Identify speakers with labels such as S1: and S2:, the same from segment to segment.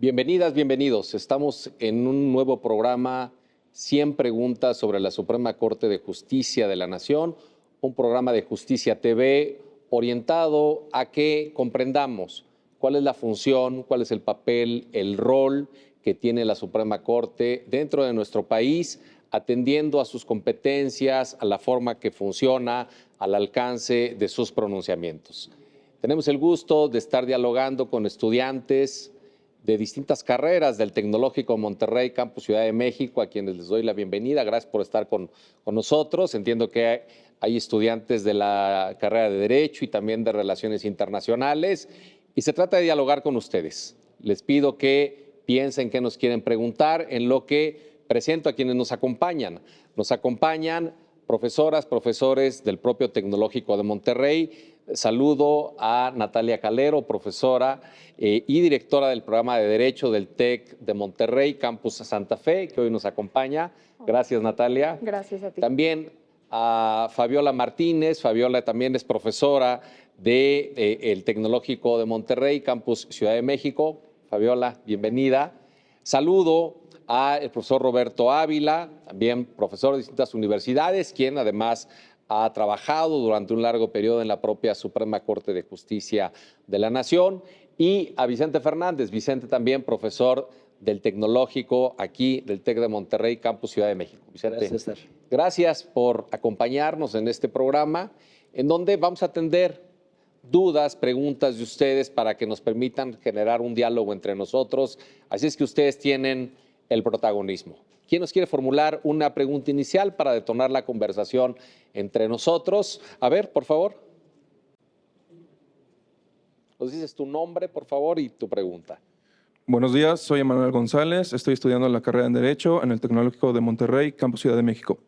S1: Bienvenidas, bienvenidos. Estamos en un nuevo programa, 100 preguntas sobre la Suprema Corte de Justicia de la Nación, un programa de Justicia TV orientado a que comprendamos cuál es la función, cuál es el papel, el rol que tiene la Suprema Corte dentro de nuestro país, atendiendo a sus competencias, a la forma que funciona, al alcance de sus pronunciamientos. Tenemos el gusto de estar dialogando con estudiantes de distintas carreras del Tecnológico Monterrey, Campus Ciudad de México, a quienes les doy la bienvenida. Gracias por estar con nosotros. Entiendo que hay estudiantes de la carrera de Derecho y también de Relaciones Internacionales. Y se trata de dialogar con ustedes. Les pido que piensen qué nos quieren preguntar en lo que presento a quienes nos acompañan. Nos acompañan profesoras, profesores del propio Tecnológico de Monterrey. Saludo a Natalia Calero, profesora y directora del programa de Derecho del TEC de Monterrey, Campus Santa Fe, que hoy nos acompaña. Gracias, Natalia.
S2: Gracias a ti.
S1: También a Fabiola Martínez. Fabiola también es profesora del Tecnológico de Monterrey, Campus Ciudad de México. Fabiola, bienvenida. Saludo al profesor Roberto Ávila, también profesor de distintas universidades, quien además ha trabajado durante un largo periodo en la propia Suprema Corte de Justicia de la Nación, y a Vicente Fernández. Vicente también profesor del Tecnológico aquí del TEC de Monterrey, Campus Ciudad de México. Vicente,
S3: gracias, César.
S1: Gracias por acompañarnos en este programa, en donde vamos a atender dudas, preguntas de ustedes para que nos permitan generar un diálogo entre nosotros. Así es que ustedes tienen el protagonismo. ¿Quién nos quiere formular una pregunta inicial para detonar la conversación entre nosotros? A ver, por favor. Nos dices tu nombre, por favor, y tu pregunta.
S4: Buenos días, soy Emanuel González, estoy estudiando la carrera en Derecho en el Tecnológico de Monterrey, Campus Ciudad de México.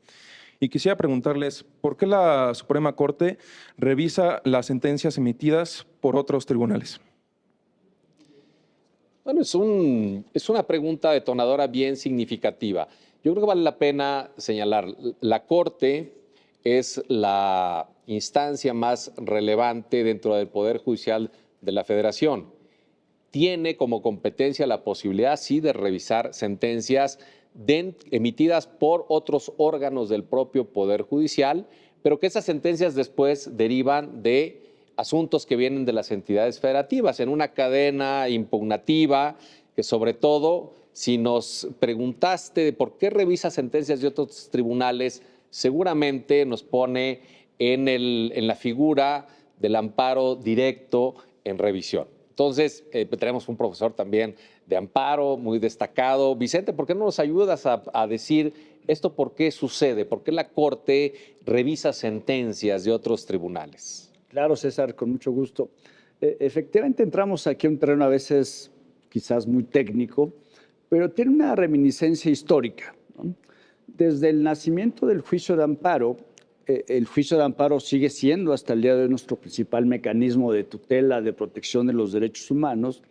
S4: Y quisiera preguntarles, ¿por qué la Suprema Corte revisa las sentencias emitidas por otros tribunales?
S1: Bueno, es una pregunta detonadora bien significativa. Yo creo que vale la pena señalar, la Corte es la instancia más relevante dentro del Poder Judicial de la Federación. Tiene como competencia la posibilidad, sí, de revisar sentencias emitidas por otros órganos del propio Poder Judicial, pero que esas sentencias después derivan de asuntos que vienen de las entidades federativas, en una cadena impugnativa que, sobre todo, si nos preguntaste de por qué revisa sentencias de otros tribunales, seguramente nos pone en la figura del amparo directo en revisión. Entonces, tenemos un profesor también de amparo muy destacado. Vicente, ¿por qué no nos ayudas a decir esto? ¿Por qué sucede? ¿Por qué la Corte revisa sentencias de otros tribunales?
S3: Claro, César, con mucho gusto. Efectivamente entramos aquí a un terreno a veces quizás muy técnico, pero tiene una reminiscencia histórica, ¿no? Desde el nacimiento del juicio de amparo, el juicio de amparo sigue siendo hasta el día de hoy nuestro principal mecanismo de tutela, de protección de los derechos humanos,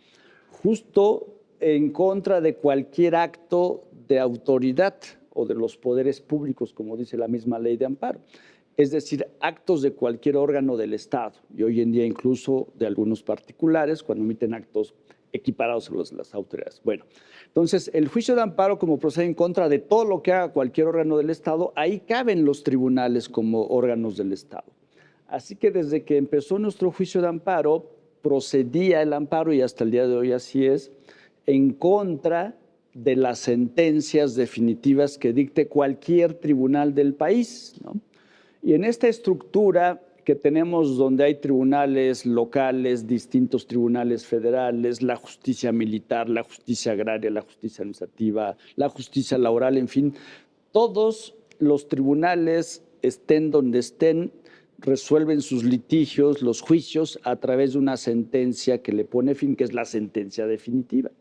S3: justo en contra de cualquier acto de autoridad o de los poderes públicos, como dice la misma ley de amparo. Es decir, actos de cualquier órgano del Estado, y hoy en día incluso de algunos particulares, cuando emiten actos equiparados a los de las autoridades. Bueno, entonces, el juicio de amparo, como procede en contra de todo lo que haga cualquier órgano del Estado, ahí caben los tribunales como órganos del Estado. Así que desde que empezó nuestro juicio de amparo, procedía el amparo, y hasta el día de hoy así es, en contra de las sentencias definitivas que dicte cualquier tribunal del país, ¿no? Y en esta estructura que tenemos, donde hay tribunales locales, distintos tribunales federales, la justicia militar, la justicia agraria, la justicia administrativa, la justicia laboral, en fin, todos los tribunales, estén donde estén, resuelven sus litigios, los juicios, a través de una sentencia que le pone fin, que es la sentencia definitiva.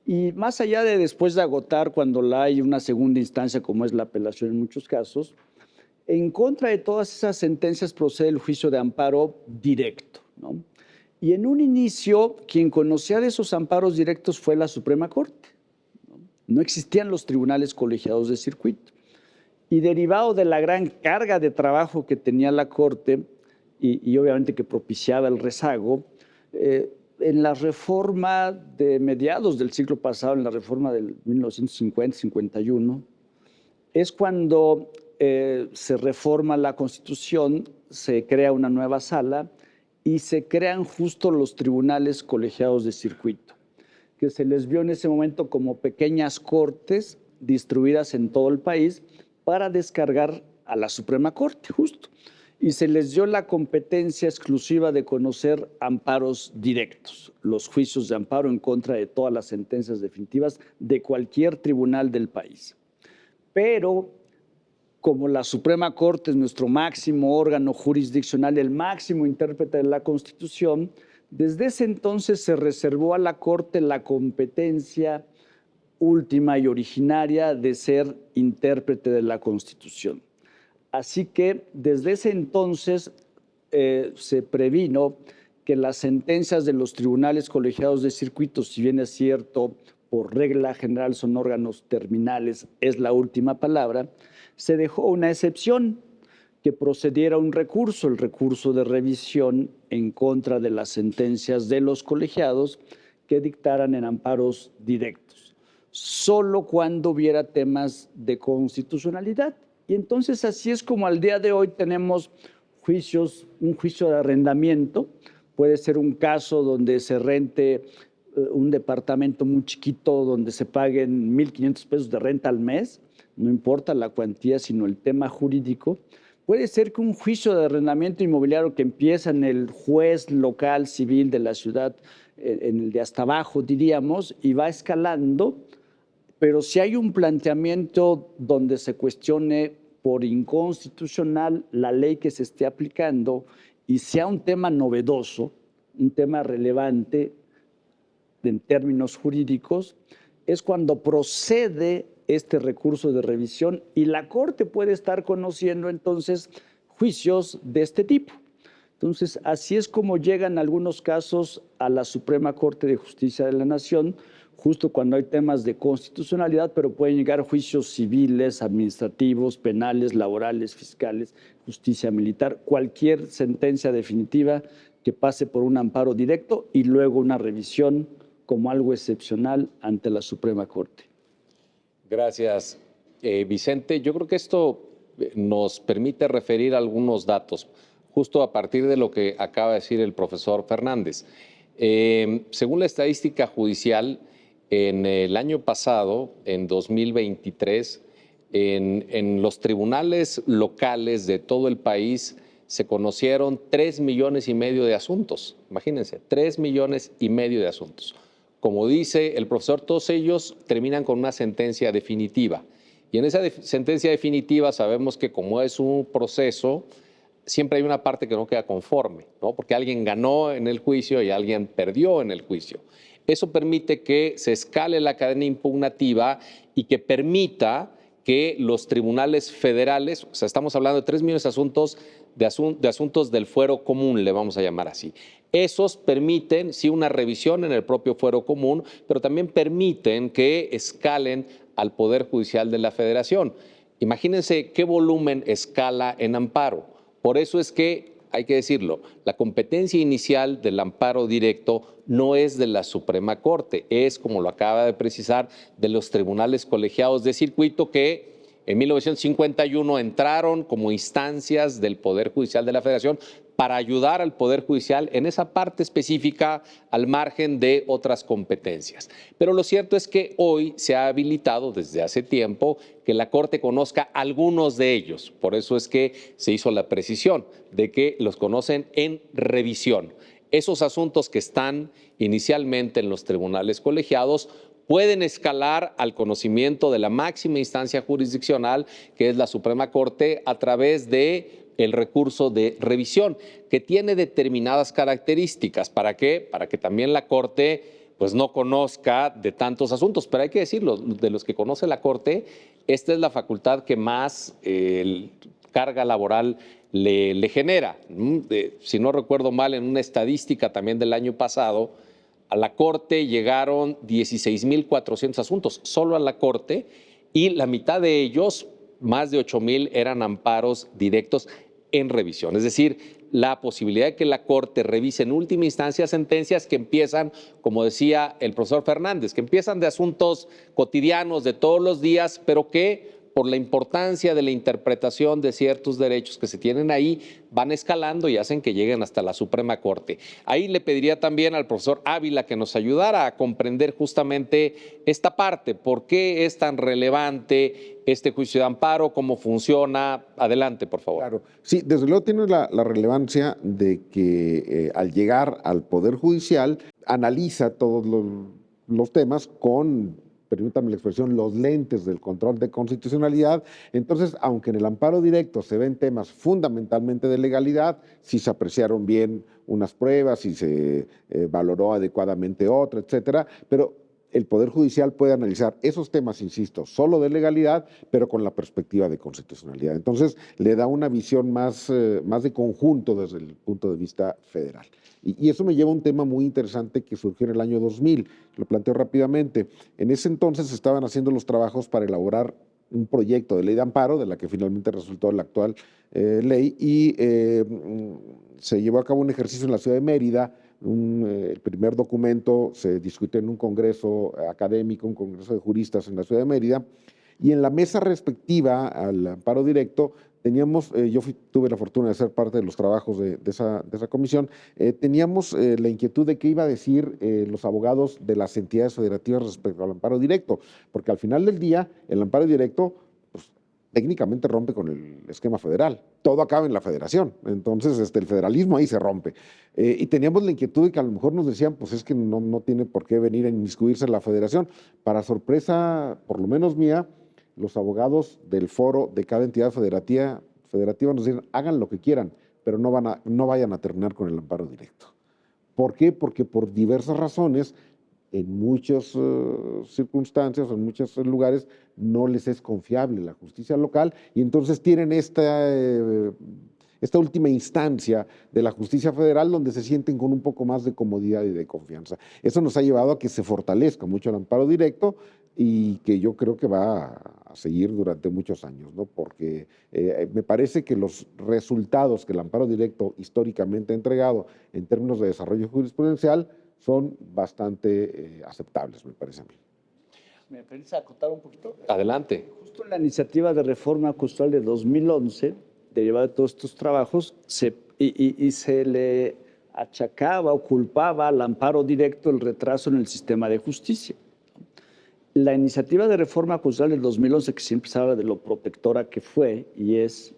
S3: Y más allá de después de agotar, cuando la hay una segunda instancia, como es la apelación en muchos casos, en contra de todas esas sentencias procede el juicio de amparo directo, ¿no? Y en un inicio, quien conocía de esos amparos directos fue la Suprema Corte, ¿no? No existían los tribunales colegiados de circuito. Y derivado de la gran carga de trabajo que tenía la Corte y obviamente que propiciaba el rezago, en la reforma de mediados del siglo pasado, en la reforma del 1950-51, es cuando se reforma la Constitución, se crea una nueva sala y se crean justo los tribunales colegiados de circuito, que se les vio en ese momento como pequeñas cortes distribuidas en todo el país para descargar a la Suprema Corte, justo. Y se les dio la competencia exclusiva de conocer amparos directos, los juicios de amparo en contra de todas las sentencias definitivas de cualquier tribunal del país. Pero como la Suprema Corte es nuestro máximo órgano jurisdiccional, el máximo intérprete de la Constitución, desde ese entonces se reservó a la Corte la competencia última y originaria de ser intérprete de la Constitución. Así que desde ese entonces se previno que las sentencias de los tribunales colegiados de circuito, si bien es cierto, por regla general son órganos terminales, es la última palabra, se dejó una excepción, que procediera un recurso, el recurso de revisión en contra de las sentencias de los colegiados que dictaran en amparos directos, solo cuando hubiera temas de constitucionalidad. Y entonces así es como al día de hoy tenemos juicios, un juicio de arrendamiento, puede ser un caso donde se rente un departamento muy chiquito donde se paguen 1,500 pesos de renta al mes, no importa la cuantía, sino el tema jurídico. Puede ser que un juicio de arrendamiento inmobiliario que empieza en el juez local civil de la ciudad, en el de hasta abajo, diríamos, y va escalando, pero si hay un planteamiento donde se cuestione por inconstitucional la ley que se esté aplicando y sea un tema novedoso, un tema relevante en términos jurídicos, es cuando procede este recurso de revisión y la Corte puede estar conociendo entonces juicios de este tipo. Entonces, así es como llegan algunos casos a la Suprema Corte de Justicia de la Nación, justo cuando hay temas de constitucionalidad, pero pueden llegar juicios civiles, administrativos, penales, laborales, fiscales, justicia militar, cualquier sentencia definitiva que pase por un amparo directo y luego una revisión como algo excepcional ante la Suprema Corte.
S1: Gracias, Vicente. Yo creo que esto nos permite referir algunos datos, justo a partir de lo que acaba de decir el profesor Fernández. Según la estadística judicial, en el año pasado, en 2023, en los tribunales locales de todo el país se conocieron 3,5 millones de asuntos. Imagínense, 3,5 millones de asuntos. Como dice el profesor, todos ellos terminan con una sentencia definitiva. Y en esa sentencia definitiva sabemos que como es un proceso, siempre hay una parte que no queda conforme, ¿no? Porque alguien ganó en el juicio y alguien perdió en el juicio. Eso permite que se escale la cadena impugnativa y que permita que los tribunales federales, o sea, estamos hablando de 3 millones de asuntos, de asuntos del fuero común, le vamos a llamar así. Esos permiten, sí, una revisión en el propio fuero común, pero también permiten que escalen al Poder Judicial de la Federación. Imagínense qué volumen escala en amparo. Por eso es que, hay que decirlo, la competencia inicial del amparo directo no es de la Suprema Corte, es, como lo acaba de precisar, de los tribunales colegiados de circuito que en 1951 entraron como instancias del Poder Judicial de la Federación para ayudar al Poder Judicial en esa parte específica al margen de otras competencias. Pero lo cierto es que hoy se ha habilitado desde hace tiempo que la Corte conozca algunos de ellos. Por eso es que se hizo la precisión de que los conocen en revisión. Esos asuntos que están inicialmente en los tribunales colegiados pueden escalar al conocimiento de la máxima instancia jurisdiccional, que es la Suprema Corte, a través de el recurso de revisión, que tiene determinadas características. ¿Para qué? Para que también la Corte pues, no conozca de tantos asuntos. Pero hay que decirlo, de los que conoce la Corte, esta es la facultad que más carga laboral le genera. Si no recuerdo mal, en una estadística también del año pasado, a la Corte llegaron 16,400 asuntos, solo a la Corte, y la mitad de ellos, más de 8,000, eran amparos directos en revisión. Es decir, la posibilidad de que la Corte revise en última instancia sentencias que empiezan, como decía el profesor Fernández, que empiezan de asuntos cotidianos de todos los días, pero que por la importancia de la interpretación de ciertos derechos que se tienen ahí, van escalando y hacen que lleguen hasta la Suprema Corte. Ahí le pediría también al profesor Ávila que nos ayudara a comprender justamente esta parte, por qué es tan relevante este juicio de amparo, cómo funciona. Adelante, por favor.
S2: Claro, sí, desde luego tiene la relevancia de que al llegar al Poder Judicial analiza todos los temas con, permítame la expresión, los lentes del control de constitucionalidad. Entonces, aunque en el amparo directo se ven temas fundamentalmente de legalidad, si se apreciaron bien unas pruebas, si se valoró adecuadamente otra, etcétera, pero el Poder Judicial puede analizar esos temas, insisto, solo de legalidad, pero con la perspectiva de constitucionalidad. Entonces, le da una visión más de conjunto desde el punto de vista federal. Y eso me lleva a un tema muy interesante que surgió en el año 2000, lo planteo rápidamente. En ese entonces se estaban haciendo los trabajos para elaborar un proyecto de ley de amparo, de la que finalmente resultó la actual ley, y se llevó a cabo un ejercicio en la ciudad de Mérida. El primer documento se discutió en un congreso académico, un congreso de juristas en la ciudad de Mérida, y en la mesa respectiva al amparo directo teníamos, tuve la fortuna de ser parte de los trabajos de esa comisión, teníamos la inquietud de qué iba a decir los abogados de las entidades federativas respecto al amparo directo, porque al final del día el amparo directo técnicamente rompe con el esquema federal. Todo acaba en la federación. Entonces, el federalismo ahí se rompe. Y teníamos la inquietud de que a lo mejor nos decían, pues es que no tiene por qué venir a inmiscuirse en la federación. Para sorpresa, por lo menos mía, los abogados del foro de cada entidad federativa nos dicen, hagan lo que quieran, pero no vayan a terminar con el amparo directo. ¿Por qué? Porque por diversas razones, en muchas circunstancias, en muchos lugares, no les es confiable la justicia local y entonces tienen esta última instancia de la justicia federal donde se sienten con un poco más de comodidad y de confianza. Eso nos ha llevado a que se fortalezca mucho el amparo directo y que yo creo que va a seguir durante muchos años, ¿no? Porque me parece que los resultados que el amparo directo históricamente ha entregado en términos de desarrollo jurisprudencial son bastante aceptables, me parece a mí.
S3: ¿Me permites acotar un poquito?
S1: Adelante.
S3: Justo en la iniciativa de reforma acusacional de 2011, derivada de todos estos trabajos, se le achacaba o culpaba al amparo directo el retraso en el sistema de justicia. La iniciativa de reforma acusacional del 2011, que siempre se habla de lo protectora que fue y es,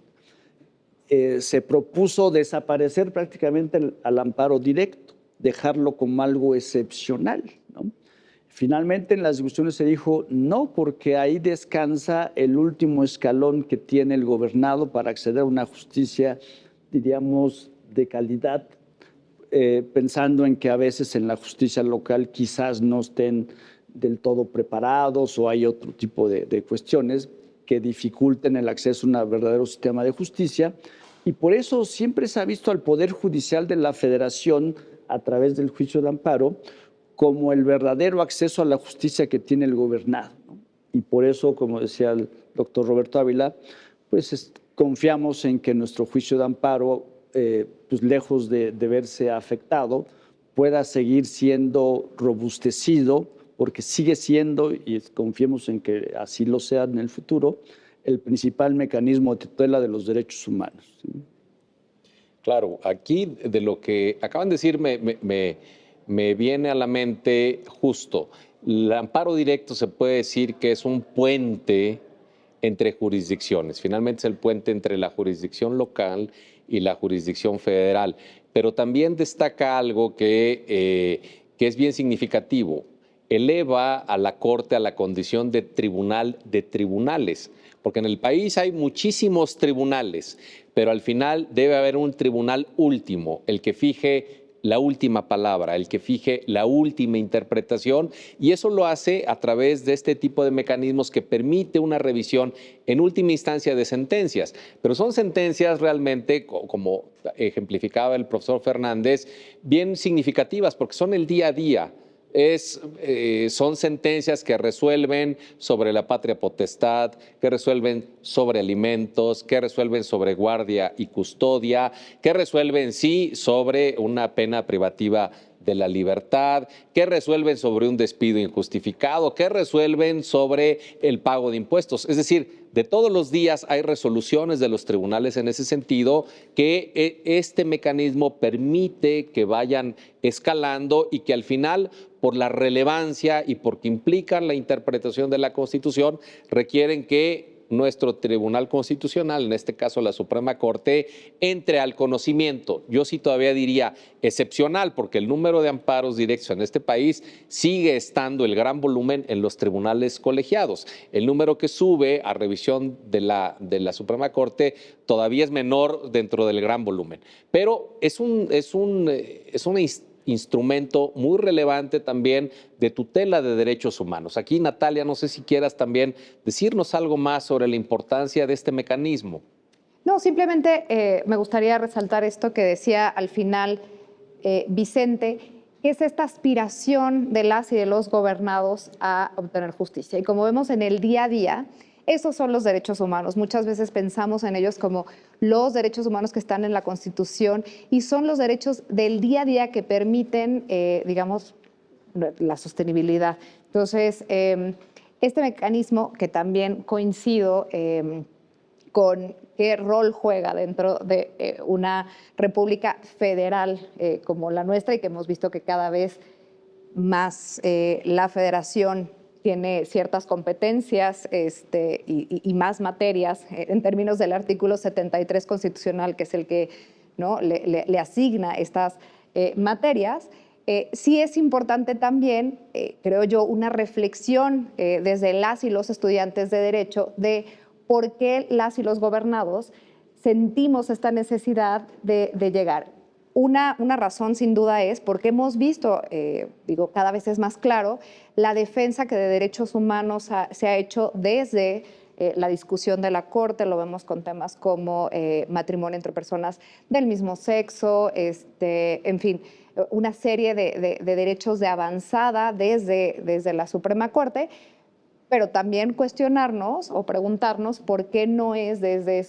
S3: se propuso desaparecer prácticamente al amparo directo, dejarlo como algo excepcional, ¿no? Finalmente, en las discusiones se dijo no, porque ahí descansa el último escalón que tiene el gobernado para acceder a una justicia, diríamos, de calidad, pensando en que a veces en la justicia local quizás no estén del todo preparados o hay otro tipo de cuestiones que dificulten el acceso a un verdadero sistema de justicia. Y por eso siempre se ha visto al Poder Judicial de la Federación, a través del juicio de amparo, como el verdadero acceso a la justicia que tiene el gobernado, ¿no? Y por eso, como decía el doctor Roberto Ávila, pues confiamos en que nuestro juicio de amparo, pues lejos de verse afectado, pueda seguir siendo robustecido, porque sigue siendo, y confiemos en que así lo sea en el futuro, el principal mecanismo de tutela de los derechos humanos, ¿sí?
S1: Claro, aquí de lo que acaban de decir me viene a la mente justo. El amparo directo se puede decir que es un puente entre jurisdicciones. Finalmente es el puente entre la jurisdicción local y la jurisdicción federal. Pero también destaca algo que es bien significativo. Eleva a la Corte a la condición de tribunal de tribunales, porque en el país hay muchísimos tribunales, pero al final debe haber un tribunal último, el que fije la última palabra, el que fije la última interpretación, y eso lo hace a través de este tipo de mecanismos que permite una revisión en última instancia de sentencias. Pero son sentencias realmente, como ejemplificaba el profesor Fernández, bien significativas, porque son el día a día. son sentencias que resuelven sobre la patria potestad, que resuelven sobre alimentos, que resuelven sobre guardia y custodia, que resuelven, sí, sobre una pena privativa de la libertad, que resuelven sobre un despido injustificado, que resuelven sobre el pago de impuestos. Es decir, de todos los días hay resoluciones de los tribunales en ese sentido que este mecanismo permite que vayan escalando y que al final, por la relevancia y porque implican la interpretación de la Constitución, requieren que nuestro Tribunal Constitucional, en este caso la Suprema Corte, entre al conocimiento. Yo sí todavía diría excepcional, porque el número de amparos directos en este país sigue estando el gran volumen en los tribunales colegiados. El número que sube a revisión de la Suprema Corte todavía es menor dentro del gran volumen. Pero es una instrumento muy relevante también de tutela de derechos humanos. Aquí, Natalia, no sé si quieras también decirnos algo más sobre la importancia de este mecanismo.
S5: No, simplemente me gustaría resaltar esto que decía al final Vicente, que es esta aspiración de las y de los gobernados a obtener justicia. Y como vemos en el día a día, esos son los derechos humanos. Muchas veces pensamos en ellos como los derechos humanos que están en la Constitución y son los derechos del día a día que permiten, digamos, la sostenibilidad. Entonces, este mecanismo, que también coincido con qué rol juega dentro de una república federal como la nuestra y que hemos visto que cada vez más la federación tiene ciertas competencias y más materias en términos del artículo 73 constitucional, que es el que, ¿no?, le asigna estas materias. Sí es importante también, creo yo, una reflexión desde las y los estudiantes de Derecho de por qué las y los gobernados sentimos esta necesidad de llegar. Una razón sin duda es porque hemos visto, cada vez es más claro, la defensa que de derechos humanos se ha hecho desde la discusión de la Corte. Lo vemos con temas como matrimonio entre personas del mismo sexo, en fin, una serie de derechos de avanzada desde la Suprema Corte, pero también cuestionarnos o preguntarnos por qué no es desde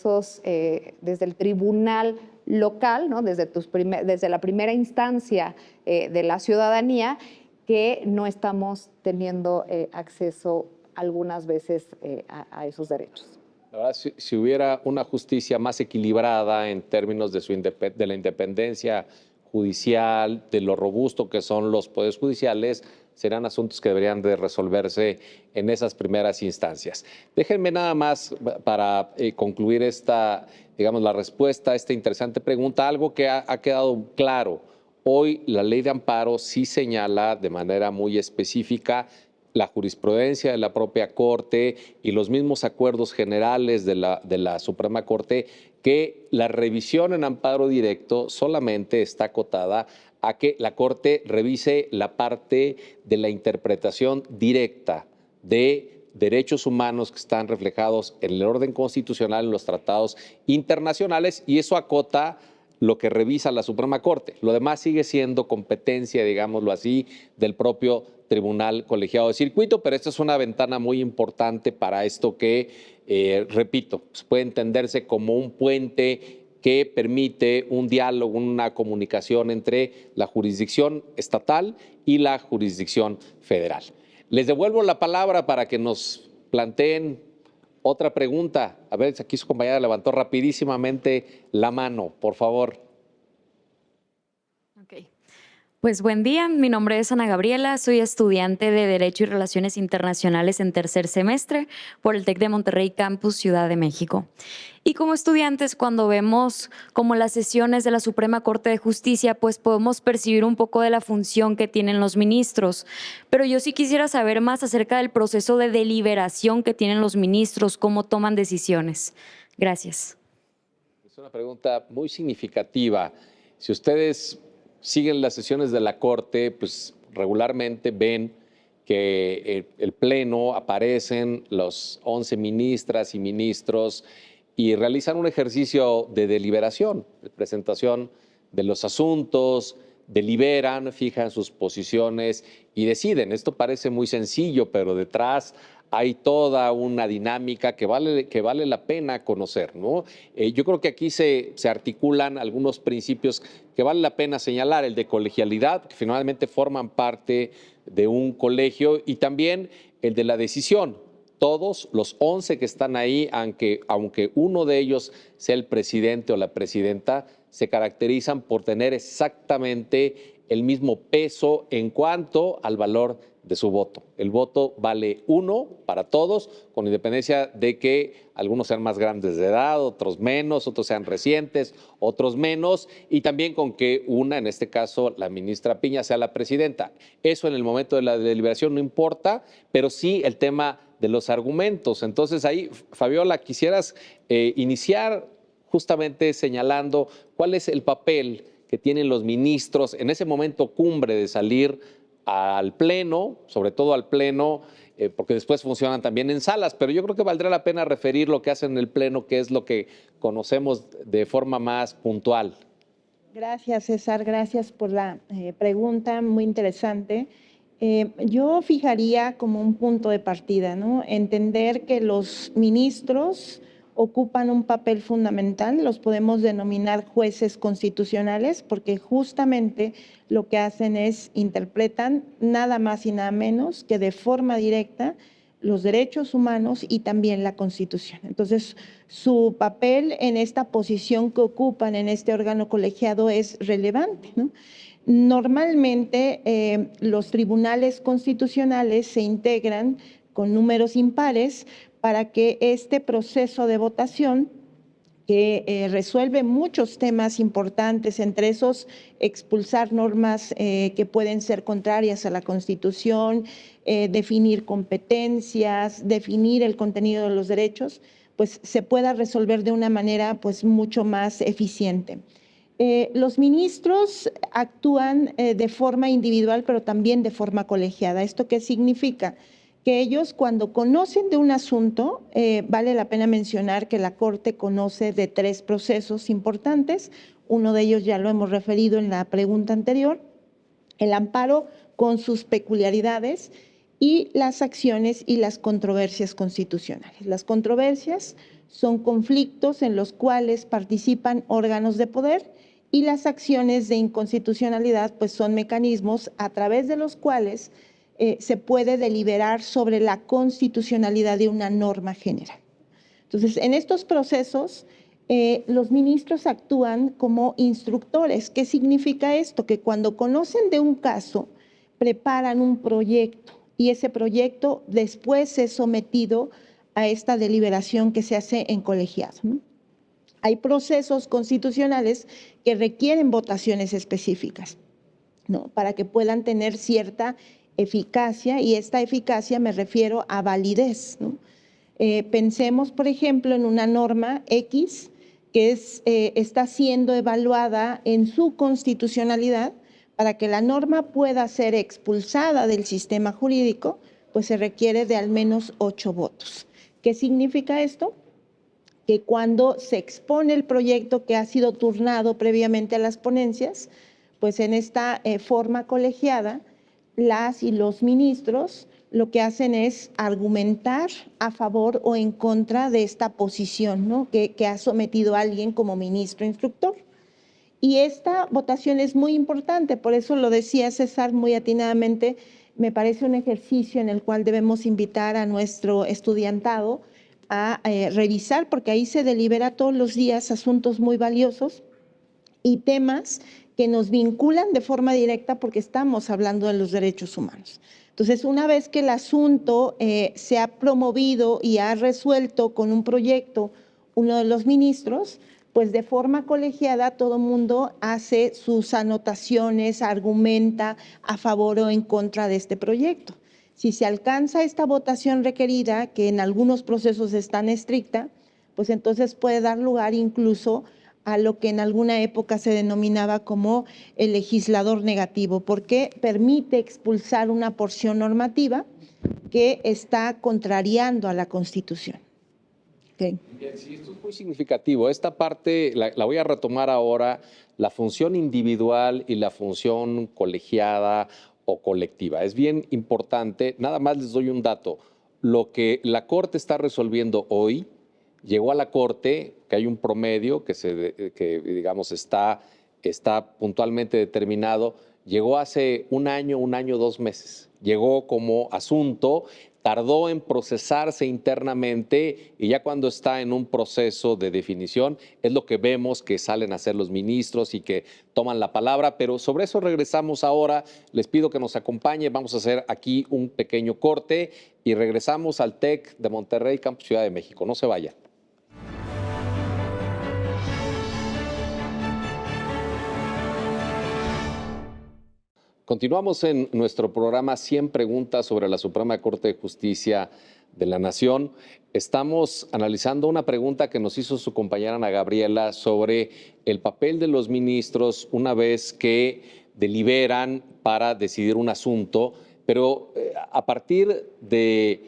S5: el tribunal local, ¿no?, desde la primera instancia de la ciudadanía, que no estamos teniendo acceso algunas veces a esos derechos.
S1: La verdad, si hubiera una justicia más equilibrada en términos de la independencia judicial, de lo robusto que son los poderes judiciales, serán asuntos que deberían de resolverse en esas primeras instancias. Déjenme nada más para concluir la respuesta a esta interesante pregunta, algo que ha quedado claro. Hoy la ley de amparo sí señala de manera muy específica la jurisprudencia de la propia Corte y los mismos acuerdos generales de la Suprema Corte, que la revisión en amparo directo solamente está acotada a que la Corte revise la parte de la interpretación directa de derechos humanos que están reflejados en el orden constitucional, en los tratados internacionales, y eso acota lo que revisa la Suprema Corte. Lo demás sigue siendo competencia, digámoslo así, del propio Tribunal Colegiado de Circuito, pero esta es una ventana muy importante para esto que, repito, puede entenderse como un puente que permite un diálogo, una comunicación entre la jurisdicción estatal y la jurisdicción federal. Les devuelvo la palabra para que nos planteen otra pregunta. A ver, aquí su compañera levantó rapidísimamente la mano, por favor.
S6: Okay. Pues buen día, mi nombre es Ana Gabriela, soy estudiante de Derecho y Relaciones Internacionales en tercer semestre por el TEC de Monterrey Campus Ciudad de México. Y como estudiantes, cuando vemos como las sesiones de la Suprema Corte de Justicia, pues podemos percibir un poco de la función que tienen los ministros. Pero yo sí quisiera saber más acerca del proceso de deliberación que tienen los ministros, cómo toman decisiones. Gracias.
S1: Es una pregunta muy significativa. Si ustedes siguen las sesiones de la Corte, pues regularmente ven que el Pleno aparecen los 11 ministras y ministros y realizan un ejercicio de deliberación, de presentación de los asuntos, deliberan, fijan sus posiciones y deciden. Esto parece muy sencillo, pero detrás hay toda una dinámica que vale la pena conocer, ¿no? Yo creo que aquí se articulan algunos principios que vale la pena señalar, el de colegialidad, que finalmente forman parte de un colegio, y también el de la decisión. Todos los 11 que están ahí, aunque uno de ellos sea el presidente o la presidenta, se caracterizan por tener exactamente el mismo peso en cuanto al valor de su voto. El voto vale uno para todos, con independencia de que algunos sean más grandes de edad, otros menos, otros sean recientes, otros menos, y también con que una, en este caso la ministra Piña, sea la presidenta. Eso en el momento de la deliberación no importa, pero sí el tema de los argumentos. Entonces ahí, Fabiola, quisieras iniciar justamente señalando cuál es el papel que tienen los ministros en ese momento cumbre de salir al Pleno, sobre todo al Pleno, porque después funcionan también en salas, pero yo creo que valdría la pena referir lo que hacen en el Pleno, que es lo que conocemos de forma más puntual.
S7: Gracias, César, gracias por la pregunta, muy interesante. Yo fijaría como un punto de partida, ¿no? Entender que los ministros ocupan un papel fundamental, los podemos denominar jueces constitucionales, porque justamente lo que hacen es interpretan nada más y nada menos que de forma directa los derechos humanos y también la Constitución. Entonces, su papel en esta posición que ocupan en este órgano colegiado es relevante, ¿no? Normalmente los tribunales constitucionales se integran con números impares para que este proceso de votación, que resuelve muchos temas importantes, entre esos expulsar normas que pueden ser contrarias a la Constitución, definir competencias, definir el contenido de los derechos, pues se pueda resolver de una manera pues mucho más eficiente. Los ministros actúan de forma individual, pero también de forma colegiada. ¿Esto qué significa? Que ellos, cuando conocen de un asunto, vale la pena mencionar que la Corte conoce de 3 procesos importantes. Uno de ellos ya lo hemos referido en la pregunta anterior, el amparo con sus peculiaridades y las acciones y las controversias constitucionales. Las controversias son conflictos en los cuales participan órganos de poder, y las acciones de inconstitucionalidad pues son mecanismos a través de los cuales se puede deliberar sobre la constitucionalidad de una norma general. Entonces, en estos procesos, los ministros actúan como instructores. ¿Qué significa esto? Que cuando conocen de un caso, preparan un proyecto y ese proyecto después es sometido a esta deliberación que se hace en colegiado, ¿no? Hay procesos constitucionales que requieren votaciones específicas, ¿no? Para que puedan tener cierta eficacia, y esta eficacia me refiero a validez, ¿no? Pensemos, por ejemplo, en una norma X que está siendo evaluada en su constitucionalidad. Para que la norma pueda ser expulsada del sistema jurídico, pues se requiere de al menos 8 votos. ¿Qué significa esto? Que cuando se expone el proyecto que ha sido turnado previamente a las ponencias, pues en esta forma colegiada, las y los ministros lo que hacen es argumentar a favor o en contra de esta posición, ¿no? que ha sometido a alguien como ministro instructor. Y esta votación es muy importante, por eso lo decía César muy atinadamente, me parece un ejercicio en el cual debemos invitar a nuestro estudiantado a revisar, porque ahí se delibera todos los días asuntos muy valiosos y temas que nos vinculan de forma directa porque estamos hablando de los derechos humanos. Entonces, una vez que el asunto se ha promovido y ha resuelto con un proyecto uno de los ministros, pues de forma colegiada todo mundo hace sus anotaciones, argumenta a favor o en contra de este proyecto. Si se alcanza esta votación requerida, que en algunos procesos es tan estricta, pues entonces puede dar lugar incluso a lo que en alguna época se denominaba como el legislador negativo, porque permite expulsar una porción normativa que está contrariando a la Constitución. Ok.
S1: Bien, sí, esto es muy significativo. Esta parte la voy a retomar ahora, la función individual y la función colegiada o colectiva. Es bien importante, nada más les doy un dato. Lo que la Corte está resolviendo hoy, llegó a la Corte, que hay un promedio que digamos, está puntualmente determinado, llegó hace un año, 2 meses. Llegó como asunto, tardó en procesarse internamente y ya cuando está en un proceso de definición es lo que vemos que salen a hacer los ministros y que toman la palabra, pero sobre eso regresamos ahora. Les pido que nos acompañe, vamos a hacer aquí un pequeño corte y regresamos al TEC de Monterrey, Campus Ciudad de México. No se vaya. Continuamos en nuestro programa 100 preguntas sobre la Suprema Corte de Justicia de la Nación. Estamos analizando una pregunta que nos hizo su compañera Ana Gabriela sobre el papel de los ministros una vez que deliberan para decidir un asunto, pero a partir de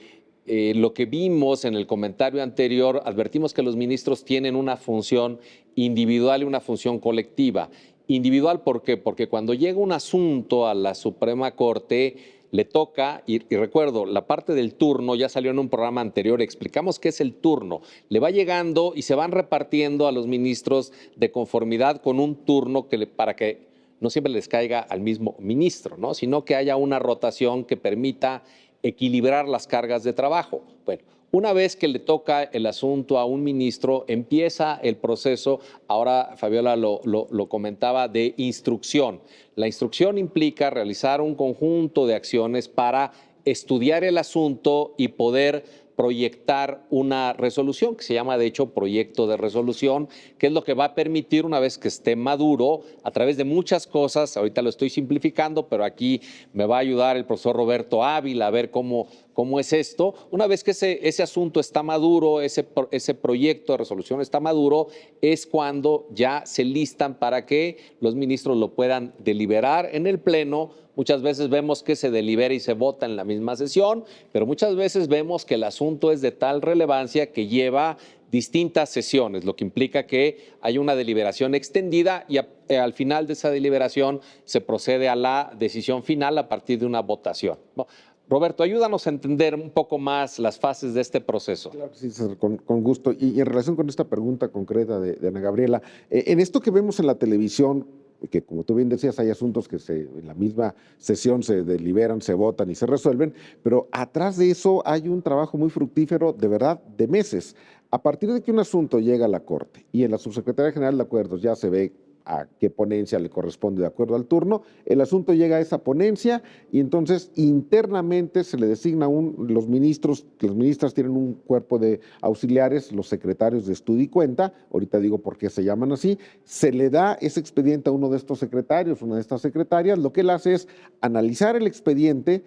S1: lo que vimos en el comentario anterior, advertimos que los ministros tienen una función individual y una función colectiva. Individual, ¿por qué? Porque cuando llega un asunto a la Suprema Corte, le toca, y recuerdo, la parte del turno ya salió en un programa anterior, explicamos qué es el turno. Le va llegando y se van repartiendo a los ministros de conformidad con un turno para que no siempre les caiga al mismo ministro, ¿no? Sino que haya una rotación que permita equilibrar las cargas de trabajo. Bueno, una vez que le toca el asunto a un ministro, empieza el proceso, ahora Fabiola lo comentaba, de instrucción. La instrucción implica realizar un conjunto de acciones para estudiar el asunto y poder proyectar una resolución, que se llama de hecho proyecto de resolución, que es lo que va a permitir una vez que esté maduro, a través de muchas cosas, ahorita lo estoy simplificando, pero aquí me va a ayudar el profesor Roberto Ávila a ver cómo es esto. Una vez que ese asunto está maduro, ese proyecto de resolución está maduro, es cuando ya se listan para que los ministros lo puedan deliberar en el Pleno. Muchas veces vemos que se delibera y se vota en la misma sesión, pero muchas veces vemos que el asunto es de tal relevancia que lleva distintas sesiones, lo que implica que hay una deliberación extendida y al final de esa deliberación se procede a la decisión final a partir de una votación. Roberto, ayúdanos a entender un poco más las fases de este proceso.
S2: Claro que sí, César, con gusto. Y en relación con esta pregunta concreta de Ana Gabriela, en esto que vemos en la televisión, que como tú bien decías, hay asuntos que en la misma sesión se deliberan, se votan y se resuelven, pero atrás de eso hay un trabajo muy fructífero, de verdad, de meses. A partir de que un asunto llega a la Corte y en la Subsecretaría General de Acuerdos ya se ve a qué ponencia le corresponde de acuerdo al turno, el asunto llega a esa ponencia y entonces internamente se le designa los ministros, las ministras tienen un cuerpo de auxiliares, los secretarios de estudio y cuenta, ahorita digo por qué se llaman así, se le da ese expediente a uno de estos secretarios, una de estas secretarias, lo que él hace es analizar el expediente,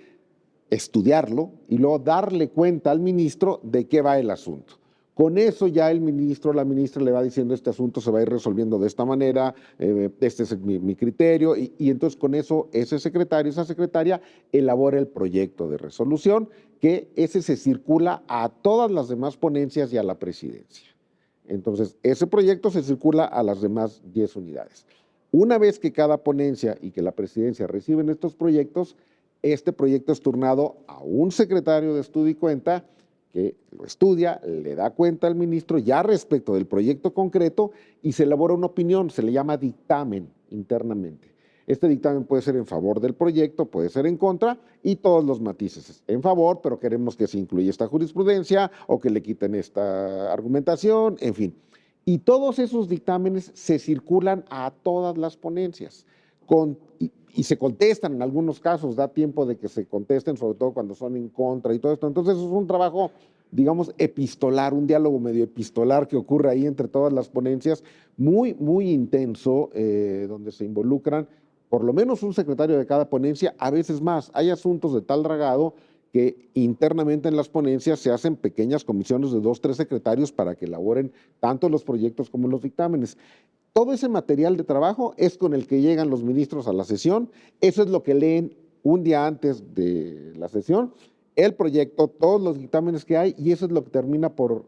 S2: estudiarlo y luego darle cuenta al ministro de qué va el asunto. Con eso ya el ministro o la ministra le va diciendo este asunto se va a ir resolviendo de esta manera, este es mi criterio, y entonces con eso ese secretario, esa secretaria elabora el proyecto de resolución, que ese se circula a todas las demás ponencias y a la presidencia. Entonces ese proyecto se circula a las demás 10 unidades. Una vez que cada ponencia y que la presidencia reciben estos proyectos, este proyecto es turnado a un secretario de estudio y cuenta que lo estudia, le da cuenta al ministro ya respecto del proyecto concreto y se elabora una opinión, se le llama dictamen internamente. Este dictamen puede ser en favor del proyecto, puede ser en contra y todos los matices. En favor, pero queremos que se incluya esta jurisprudencia o que le quiten esta argumentación, en fin. Y todos esos dictámenes se circulan a todas las ponencias y se contestan en algunos casos, da tiempo de que se contesten, sobre todo cuando son en contra y todo esto. Entonces es un trabajo, digamos, epistolar, un diálogo medio epistolar que ocurre ahí entre todas las ponencias, muy, muy intenso, donde se involucran por lo menos un secretario de cada ponencia, a veces más. Hay asuntos de tal dragado que internamente en las ponencias se hacen pequeñas comisiones de 2, 3 secretarios para que elaboren tanto los proyectos como los dictámenes. Todo ese material de trabajo es con el que llegan los ministros a la sesión, eso es lo que leen un día antes de la sesión, el proyecto, todos los dictámenes que hay, y eso es lo que termina por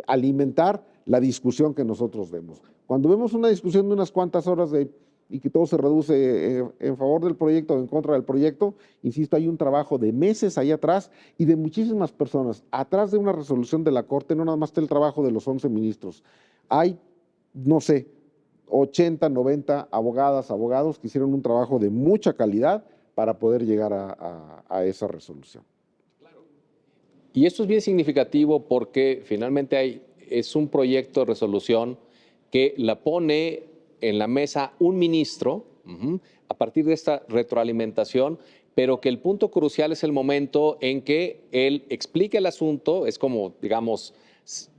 S2: alimentar la discusión que nosotros vemos. Cuando vemos una discusión de unas cuantas horas y que todo se reduce en favor del proyecto o en contra del proyecto, insisto, hay un trabajo de meses ahí atrás y de muchísimas personas. Atrás de una resolución de la Corte no nada más está el trabajo de los 11 ministros. Hay, no sé, 80, 90 abogadas, abogados que hicieron un trabajo de mucha calidad para poder llegar a esa resolución.
S1: Y esto es bien significativo porque finalmente es un proyecto de resolución que la pone en la mesa un ministro a partir de esta retroalimentación, pero que el punto crucial es el momento en que él explica el asunto. Es como, digamos,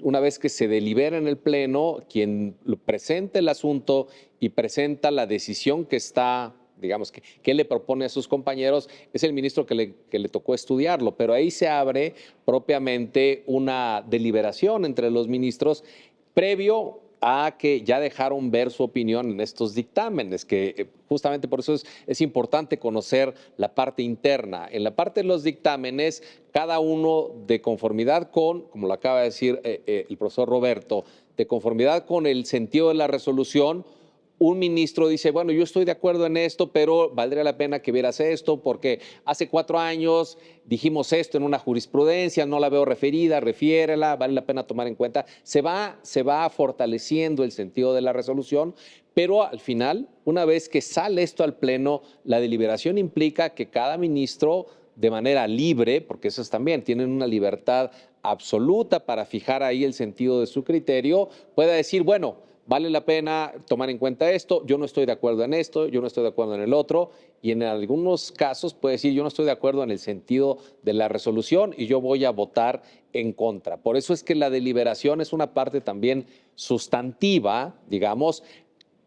S1: una vez que se delibera en el Pleno, quien presenta el asunto y presenta la decisión que está, digamos, que le propone a sus compañeros, es el ministro que le tocó estudiarlo, pero ahí se abre propiamente una deliberación entre los ministros previo a que ya dejaron ver su opinión en estos dictámenes, que justamente por eso es importante conocer la parte interna. En la parte de los dictámenes, cada uno de conformidad con, como lo acaba de decir el profesor Roberto, de conformidad con el sentido de la resolución, un ministro dice, bueno, yo estoy de acuerdo en esto, pero valdría la pena que vieras esto porque hace 4 años dijimos esto en una jurisprudencia, no la veo referida, refiérela, vale la pena tomar en cuenta. Se va fortaleciendo el sentido de la resolución, pero al final, una vez que sale esto al Pleno, la deliberación implica que cada ministro, de manera libre, porque esos también tienen una libertad absoluta para fijar ahí el sentido de su criterio, pueda decir, bueno, vale la pena tomar en cuenta esto, yo no estoy de acuerdo en esto, yo no estoy de acuerdo en el otro, y en algunos casos puede decir, yo no estoy de acuerdo en el sentido de la resolución y yo voy a votar en contra. Por eso es que la deliberación es una parte también sustantiva, digamos,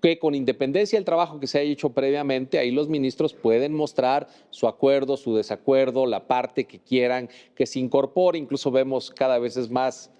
S1: que con independencia del trabajo que se haya hecho previamente, ahí los ministros pueden mostrar su acuerdo, su desacuerdo, la parte que quieran que se incorpore. Incluso vemos cada vez es más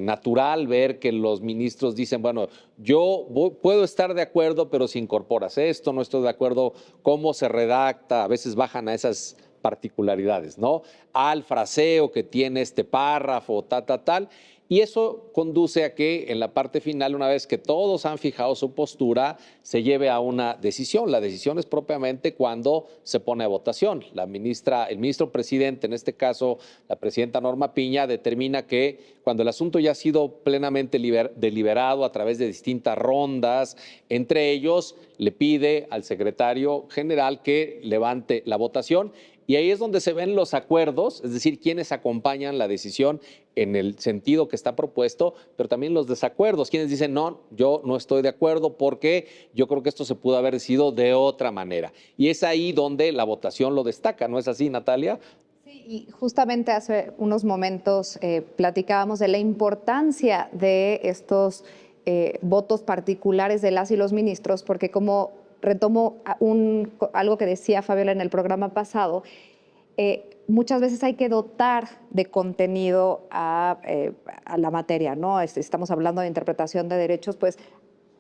S1: natural ver que los ministros dicen, bueno, yo puedo estar de acuerdo, pero si incorporas esto, no estoy de acuerdo cómo se redacta, a veces bajan a esas particularidades, ¿no? Al fraseo que tiene este párrafo, tal. Y eso conduce a que en la parte final, una vez que todos han fijado su postura, se lleve a una decisión. La decisión es propiamente cuando se pone a votación. El ministro presidente, en este caso la presidenta Norma Piña, determina que cuando el asunto ya ha sido plenamente deliberado a través de distintas rondas, entre ellos le pide al secretario general que levante la votación. Y ahí es donde se ven los acuerdos, es decir, quienes acompañan la decisión en el sentido que está propuesto, pero también los desacuerdos, quienes dicen, no, yo no estoy de acuerdo porque yo creo que esto se pudo haber decidido de otra manera. Y es ahí donde la votación lo destaca, ¿no es así, Natalia?
S5: Sí, y justamente hace unos momentos platicábamos de la importancia de estos votos particulares de las y los ministros, porque como retomo algo que decía Fabiola en el programa pasado, muchas veces hay que dotar de contenido a la materia, ¿no? Estamos hablando de interpretación de derechos, pues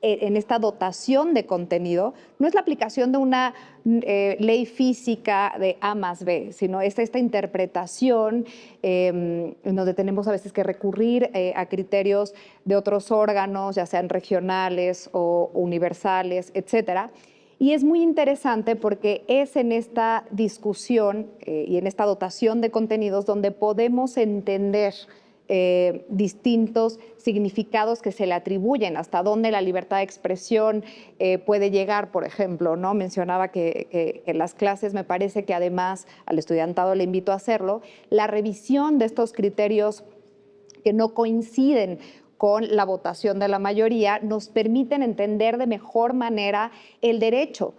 S5: en esta dotación de contenido no es la aplicación de una ley física de A más B, sino es esta interpretación en donde tenemos a veces que recurrir a criterios de otros órganos, ya sean regionales o universales, etcétera. Y es muy interesante porque es en esta discusión y en esta dotación de contenidos donde podemos entender distintos significados que se le atribuyen, hasta dónde la libertad de expresión puede llegar, por ejemplo, ¿no? Mencionaba que en las clases me parece que además al estudiantado le invito a hacerlo, la revisión de estos criterios que no coinciden con la votación de la mayoría, nos permiten entender de mejor manera el derecho.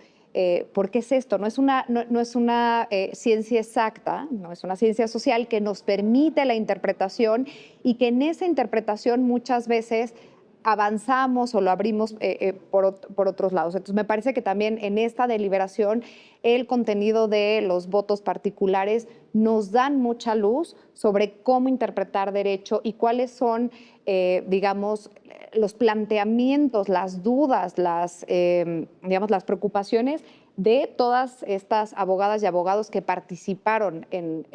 S5: ¿Por qué es esto? No es una ciencia exacta, no es una ciencia social que nos permite la interpretación y que en esa interpretación muchas veces avanzamos o lo abrimos por otros lados. Entonces, me parece que también en esta deliberación el contenido de los votos particulares nos dan mucha luz sobre cómo interpretar derecho y cuáles son, digamos, los planteamientos, las dudas, las preocupaciones de todas estas abogadas y abogados que participaron en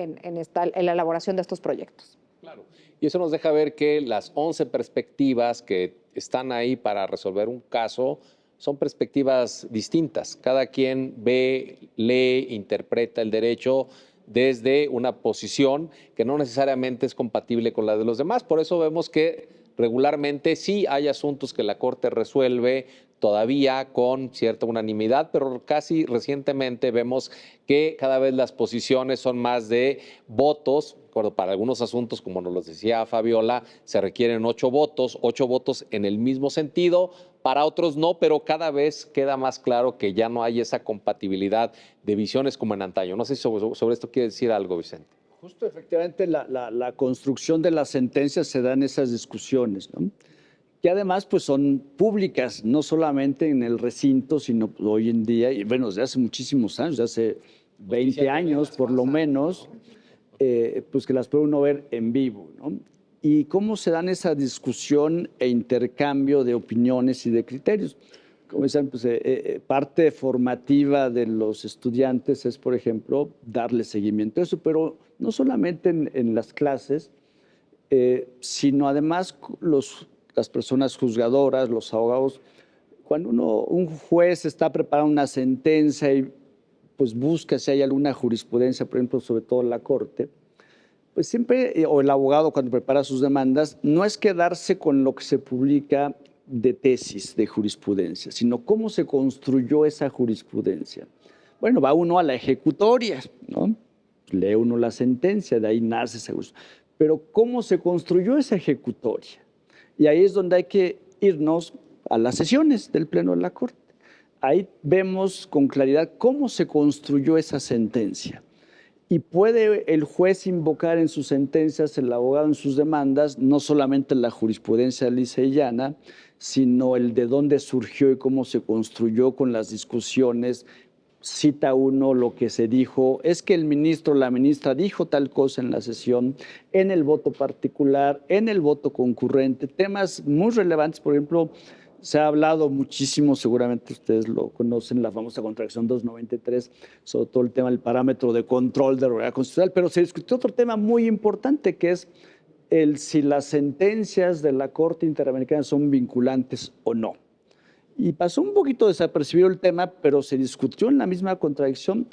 S5: la elaboración de estos proyectos.
S1: Claro. Y eso nos deja ver que las 11 perspectivas que están ahí para resolver un caso son perspectivas distintas. Cada quien ve, lee, interpreta el derecho desde una posición que no necesariamente es compatible con la de los demás. Por eso vemos que regularmente sí hay asuntos que la Corte resuelve todavía con cierta unanimidad, pero casi recientemente vemos que cada vez las posiciones son más de votos. Para algunos asuntos, como nos lo decía Fabiola, se requieren 8 votos en el mismo sentido, para otros no, pero cada vez queda más claro que ya no hay esa compatibilidad de visiones como en antaño. No sé si sobre esto quiere decir algo, Vicente.
S3: Justo efectivamente la construcción de las sentencias se da en esas discusiones, ¿no? Que además pues son públicas, no solamente en el recinto, sino hoy en día, y bueno, desde hace muchísimos años, desde hace 20 años por lo menos, pues que las puede uno ver en vivo, ¿no? Y cómo se dan esa discusión e intercambio de opiniones y de criterios. Como dicen, pues, parte formativa de los estudiantes es, por ejemplo, darle seguimiento a eso, pero no solamente en las clases, sino además las personas juzgadoras, los abogados. Cuando un juez está preparando una sentencia y pues busca si hay alguna jurisprudencia, por ejemplo, sobre todo en la Corte, pues siempre, o el abogado cuando prepara sus demandas, no es quedarse con lo que se publica de tesis de jurisprudencia, sino cómo se construyó esa jurisprudencia. Bueno, va uno a la ejecutoria, ¿no? Lee uno la sentencia, de ahí nace esa jurisprudencia. Pero ¿cómo se construyó esa ejecutoria? Y ahí es donde hay que irnos a las sesiones del Pleno de la Corte. Ahí vemos con claridad cómo se construyó esa sentencia. Y puede el juez invocar en sus sentencias, el abogado en sus demandas, no solamente la jurisprudencia lisa y llana, sino el de dónde surgió y cómo se construyó con las discusiones. Cita uno lo que se dijo, es que el ministro o la ministra dijo tal cosa en la sesión, en el voto particular, en el voto concurrente, temas muy relevantes. Por ejemplo, se ha hablado muchísimo, seguramente ustedes lo conocen, la famosa contracción 293, sobre todo el tema del parámetro de control de regularidad constitucional, pero se discutió otro tema muy importante, que es si las sentencias de la Corte Interamericana son vinculantes o no. Y pasó un poquito desapercibido el tema, pero se discutió en la misma contradicción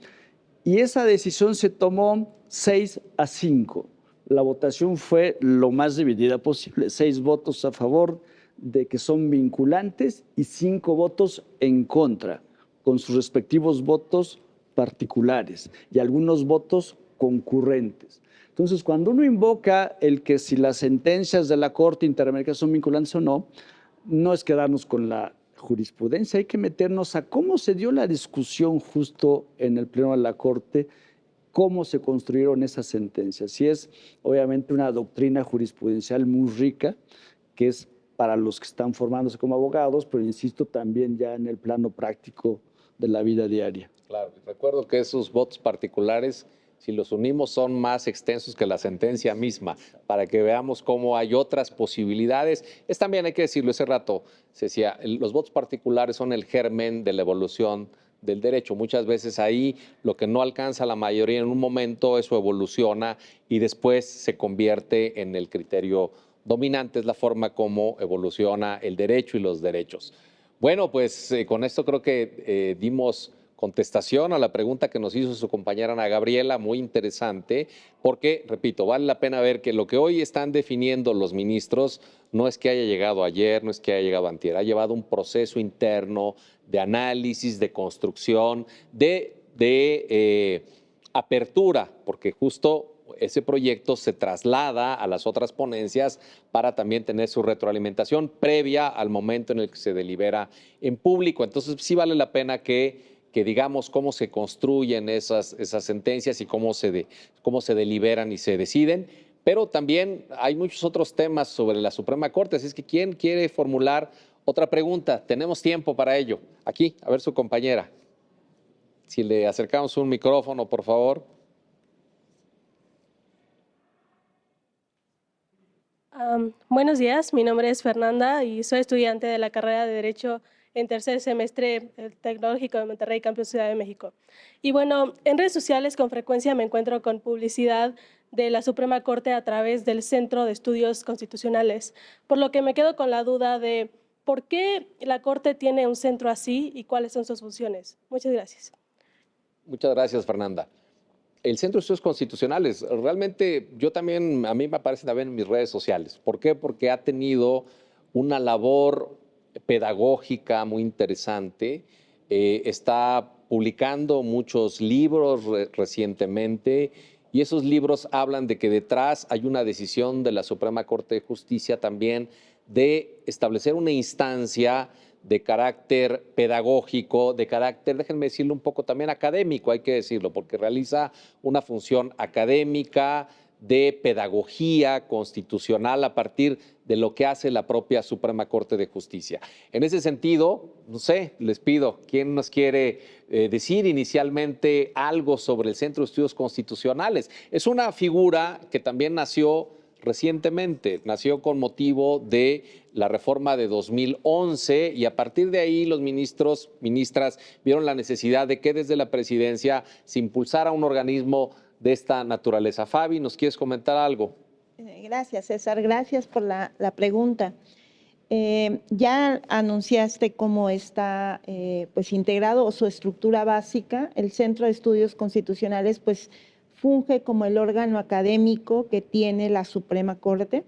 S3: y esa decisión se tomó 6-5. La votación fue lo más dividida posible, 6 votos a favor de que son vinculantes y 5 votos en contra, con sus respectivos votos particulares y algunos votos concurrentes. Entonces, cuando uno invoca el que si las sentencias de la Corte Interamericana son vinculantes o no, no es quedarnos con la jurisprudencia, hay que meternos a cómo se dio la discusión justo en el Pleno de la Corte, cómo se construyeron esas sentencias. Y es obviamente una doctrina jurisprudencial muy rica, que es para los que están formándose como abogados, pero insisto, también ya en el plano práctico de la vida diaria.
S1: Claro, recuerdo que esos votos particulares, si los unimos, son más extensos que la sentencia misma, para que veamos cómo hay otras posibilidades. Es también, hay que decirlo, ese rato se decía, los votos particulares son el germen de la evolución del derecho. Muchas veces ahí lo que no alcanza la mayoría en un momento, eso evoluciona y después se convierte en el criterio dominante, es la forma como evoluciona el derecho y los derechos. Bueno, pues con esto creo que dimos contestación a la pregunta que nos hizo su compañera Ana Gabriela, muy interesante, porque, repito, vale la pena ver que lo que hoy están definiendo los ministros no es que haya llegado ayer, no es que haya llegado antier, ha llevado un proceso interno de análisis, de construcción, de apertura, porque justo ese proyecto se traslada a las otras ponencias para también tener su retroalimentación previa al momento en el que se delibera en público. Entonces sí vale la pena que digamos cómo se construyen esas sentencias y cómo se deliberan y se deciden. Pero también hay muchos otros temas sobre la Suprema Corte, así es que ¿quién quiere formular otra pregunta? Tenemos tiempo para ello. Aquí, a ver su compañera. Si le acercamos un micrófono, por favor.
S8: Buenos días, mi nombre es Fernanda y soy estudiante de la carrera de Derecho en tercer semestre del Tecnológico de Monterrey, Campus Ciudad de México. Y bueno, en redes sociales con frecuencia me encuentro con publicidad de la Suprema Corte a través del Centro de Estudios Constitucionales, por lo que me quedo con la duda de por qué la Corte tiene un centro así y cuáles son sus funciones. Muchas gracias.
S1: Muchas gracias, Fernanda. El Centro de Estudios Constitucionales, realmente a mí me aparece también en mis redes sociales. ¿Por qué? Porque ha tenido una labor pedagógica muy interesante. Está publicando muchos libros recientemente y esos libros hablan de que detrás hay una decisión de la Suprema Corte de Justicia también de establecer una instancia de carácter pedagógico, de carácter, déjenme decirlo un poco también académico, hay que decirlo, porque realiza una función académica de pedagogía constitucional a partir de lo que hace la propia Suprema Corte de Justicia. En ese sentido, no sé, les pido, ¿quién nos quiere decir inicialmente algo sobre el Centro de Estudios Constitucionales? Es una figura que también nació recientemente, nació con motivo de la reforma de 2011 y a partir de ahí los ministros, ministras vieron la necesidad de que desde la presidencia se impulsara un organismo de esta naturaleza. Fabi, ¿nos quieres comentar algo?
S7: Gracias, César. Gracias por la pregunta. Ya anunciaste cómo está pues integrado o su estructura básica. El Centro de Estudios Constitucionales pues funge como el órgano académico que tiene la Suprema Corte.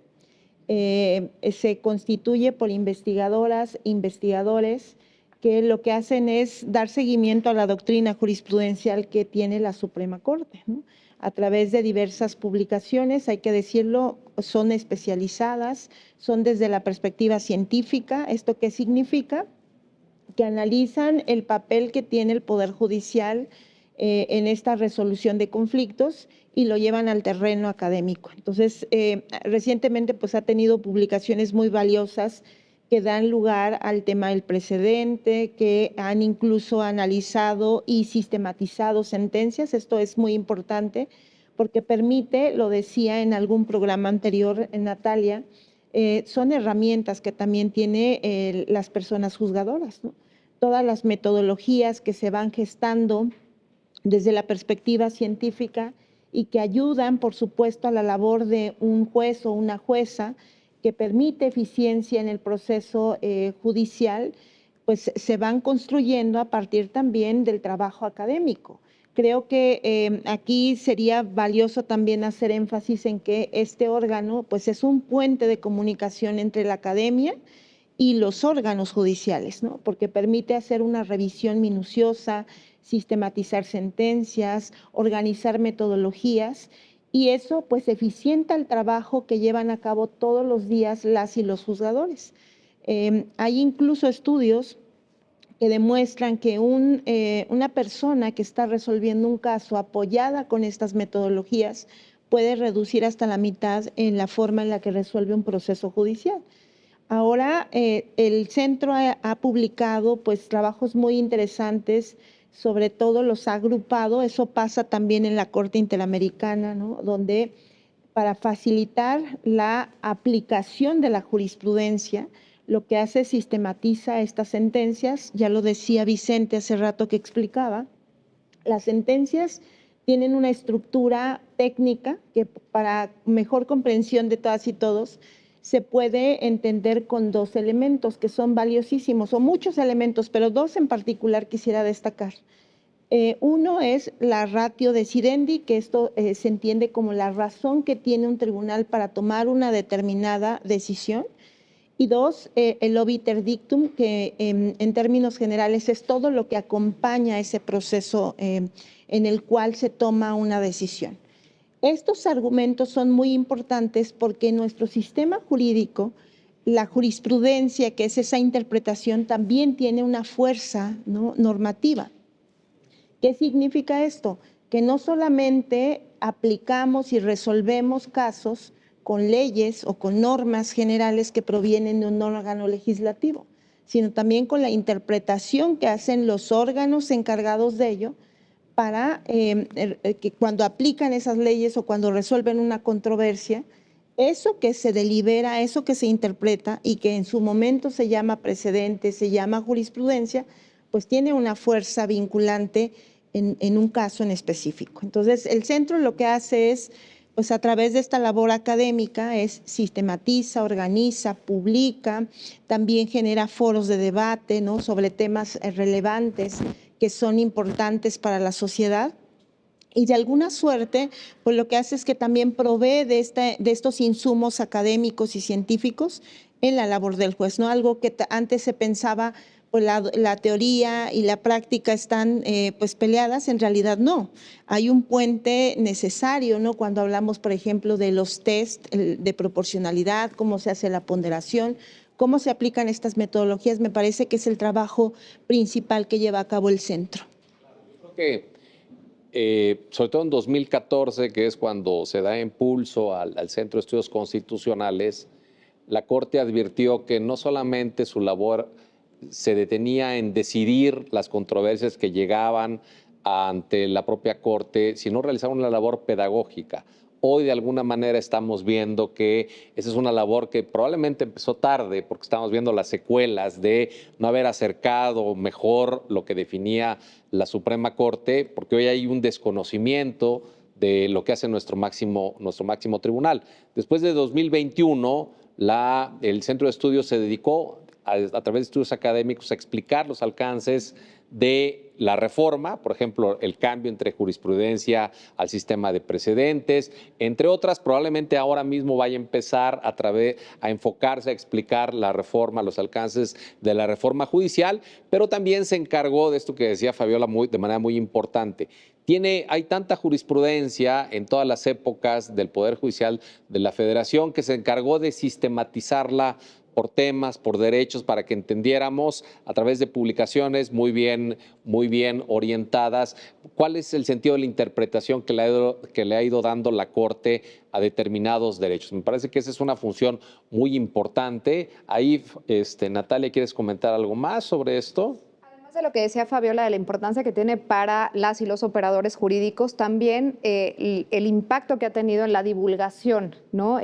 S7: Se constituye por investigadoras, investigadores, que lo que hacen es dar seguimiento a la doctrina jurisprudencial que tiene la Suprema Corte, ¿no? A través de diversas publicaciones, hay que decirlo, son especializadas, son desde la perspectiva científica. ¿Esto qué significa? Que analizan el papel que tiene el Poder Judicial en esta resolución de conflictos y lo llevan al terreno académico. Entonces, recientemente pues, ha tenido publicaciones muy valiosas que dan lugar al tema del precedente, que han incluso analizado y sistematizado sentencias. Esto es muy importante porque permite, lo decía en algún programa anterior, Natalia, son herramientas que también tienen las personas juzgadoras, ¿no? Todas las metodologías que se van gestando desde la perspectiva científica y que ayudan, por supuesto, a la labor de un juez o una jueza, que permite eficiencia en el proceso judicial, pues se van construyendo a partir también del trabajo académico. Creo que aquí sería valioso también hacer énfasis en que este órgano pues es un puente de comunicación entre la academia y los órganos judiciales, ¿no? Porque permite hacer una revisión minuciosa, sistematizar sentencias, organizar metodologías, y eso pues eficienta el trabajo que llevan a cabo todos los días las y los juzgadores. Hay incluso estudios que demuestran que una persona que está resolviendo un caso apoyada con estas metodologías puede reducir hasta la mitad en la forma en la que resuelve un proceso judicial. Ahora el centro ha publicado pues trabajos muy interesantes, sobre todo los ha agrupado. Eso pasa también en la Corte Interamericana, ¿no? Donde para facilitar la aplicación de la jurisprudencia, lo que hace es sistematiza estas sentencias. Ya lo decía Vicente hace rato que explicaba, las sentencias tienen una estructura técnica que para mejor comprensión de todas y todos se puede entender con dos elementos que son valiosísimos, o muchos elementos, pero dos en particular quisiera destacar. Uno es la ratio decidendi, que esto se entiende como la razón que tiene un tribunal para tomar una determinada decisión. Y dos, el obiter dictum, que en términos generales es todo lo que acompaña ese proceso en el cual se toma una decisión. Estos argumentos son muy importantes porque en nuestro sistema jurídico, la jurisprudencia, que es esa interpretación, también tiene una fuerza, ¿no?, normativa. ¿Qué significa esto? Que no solamente aplicamos y resolvemos casos con leyes o con normas generales que provienen de un órgano legislativo, sino también con la interpretación que hacen los órganos encargados de ello para que cuando aplican esas leyes o cuando resuelven una controversia, eso que se delibera, eso que se interpreta y que en su momento se llama precedente, se llama jurisprudencia, pues tiene una fuerza vinculante en un caso en específico. Entonces, el centro lo que hace es, pues a través de esta labor académica, es sistematiza, organiza, publica, también genera foros de debate, ¿no?, sobre temas relevantes que son importantes para la sociedad. Y de alguna suerte, pues lo que hace es que también provee de estos insumos académicos y científicos en la labor del juez, ¿no? Algo que antes se pensaba, pues la teoría y la práctica están pues peleadas, en realidad no. Hay un puente necesario, ¿no? Cuando hablamos, por ejemplo, de los test de proporcionalidad, cómo se hace la ponderación, cómo se aplican estas metodologías, me parece que es el trabajo principal que lleva a cabo el centro.
S1: Creo que sobre todo en 2014, que es cuando se da impulso al Centro de Estudios Constitucionales, la Corte advirtió que no solamente su labor se detenía en decidir las controversias que llegaban ante la propia Corte, sino realizaba una labor pedagógica. Hoy, de alguna manera, estamos viendo que esa es una labor que probablemente empezó tarde, porque estamos viendo las secuelas de no haber acercado mejor lo que definía la Suprema Corte, porque hoy hay un desconocimiento de lo que hace nuestro máximo tribunal. Después de 2021, el Centro de Estudios se dedicó a través de estudios académicos a explicar los alcances de la reforma, por ejemplo, el cambio entre jurisprudencia al sistema de precedentes, entre otras. Probablemente ahora mismo vaya a empezar a enfocarse a explicar la reforma, los alcances de la reforma judicial, pero también se encargó de esto que decía Fabiola de manera muy importante. Hay tanta jurisprudencia en todas las épocas del Poder Judicial de la Federación que se encargó de sistematizarla por temas, por derechos, para que entendiéramos a través de publicaciones muy bien orientadas cuál es el sentido de la interpretación que le ha ido dando la Corte a determinados derechos. Me parece que esa es una función muy importante. Ahí, Natalia, ¿quieres comentar algo más sobre esto?
S5: De lo que decía Fabiola, de la importancia que tiene para las y los operadores jurídicos, también el impacto que ha tenido en la divulgación, ¿no?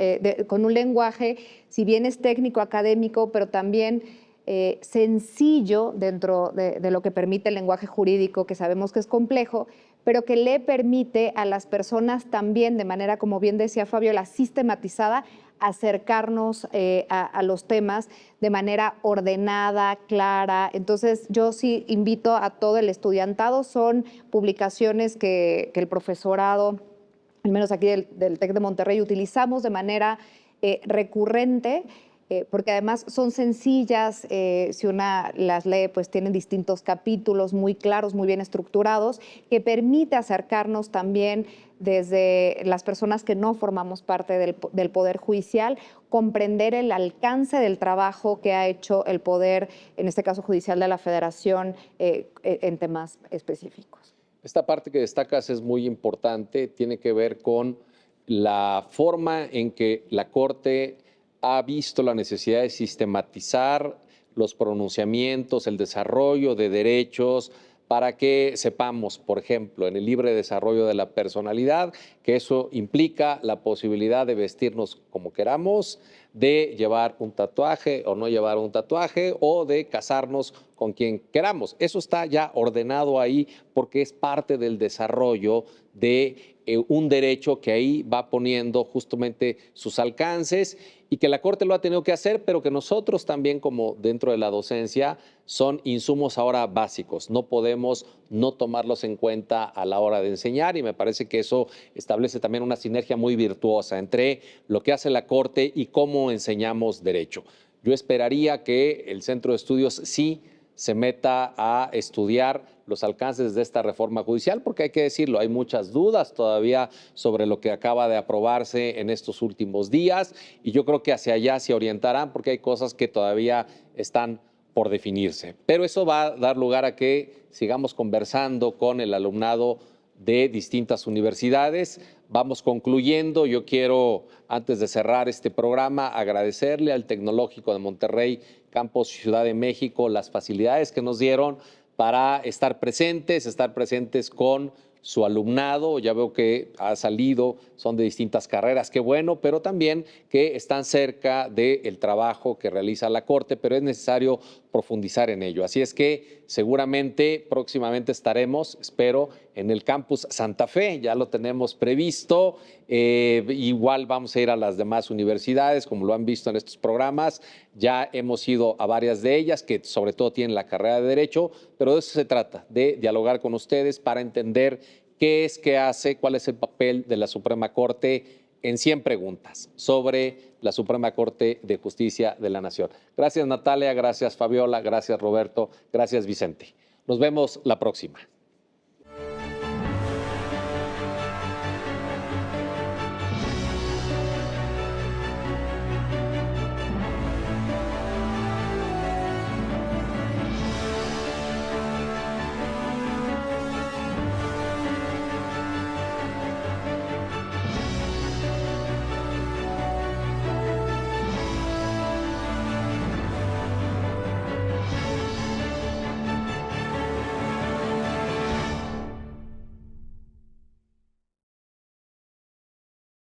S5: Con un lenguaje, si bien es técnico, académico, pero también sencillo dentro de lo que permite el lenguaje jurídico, que sabemos que es complejo, pero que le permite a las personas también, de manera, como bien decía Fabiola, sistematizada, acercarnos a los temas de manera ordenada, clara. Entonces, yo sí invito a todo el estudiantado. Son publicaciones que el profesorado, al menos aquí del TEC de Monterrey, utilizamos de manera recurrente, porque además son sencillas. Si una las lee, pues tienen distintos capítulos muy claros, muy bien estructurados, que permite acercarnos también desde las personas que no formamos parte del Poder Judicial, comprender el alcance del trabajo que ha hecho el Poder, en este caso judicial de la Federación, en temas específicos.
S1: Esta parte que destacas es muy importante, tiene que ver con la forma en que la Corte ha visto la necesidad de sistematizar los pronunciamientos, el desarrollo de derechos, para que sepamos, por ejemplo, en el libre desarrollo de la personalidad, que eso implica la posibilidad de vestirnos como queramos, de llevar un tatuaje o no llevar un tatuaje, o de casarnos con quien queramos. Eso está ya ordenado ahí porque es parte del desarrollo de un derecho que ahí va poniendo justamente sus alcances, y que la Corte lo ha tenido que hacer, pero que nosotros también, como dentro de la docencia, son insumos ahora básicos. No podemos no tomarlos en cuenta a la hora de enseñar, y me parece que eso establece también una sinergia muy virtuosa entre lo que hace la Corte y cómo enseñamos derecho. Yo esperaría que el Centro de Estudios sí se meta a estudiar los alcances de esta reforma judicial, porque hay que decirlo, hay muchas dudas todavía sobre lo que acaba de aprobarse en estos últimos días, y yo creo que hacia allá se orientarán, porque hay cosas que todavía están por definirse. Pero eso va a dar lugar a que sigamos conversando con el alumnado de distintas universidades. Vamos concluyendo. Yo quiero, antes de cerrar este programa, agradecerle al Tecnológico de Monterrey, Campus Ciudad de México, las facilidades que nos dieron para estar presentes con su alumnado. Ya veo que ha salido, son de distintas carreras, qué bueno, pero también que están cerca del trabajo que realiza la Corte, pero es necesario profundizar en ello. Así es que seguramente próximamente estaremos, espero, en el campus Santa Fe, ya lo tenemos previsto. Igual vamos a ir a las demás universidades, como lo han visto en estos programas. Ya hemos ido a varias de ellas, que sobre todo tienen la carrera de Derecho, pero de eso se trata, de dialogar con ustedes para entender qué es que hace, cuál es el papel de la Suprema Corte en 100 preguntas sobre la Suprema Corte de Justicia de la Nación. Gracias, Natalia, gracias, Fabiola, gracias, Roberto, gracias, Vicente. Nos vemos la próxima.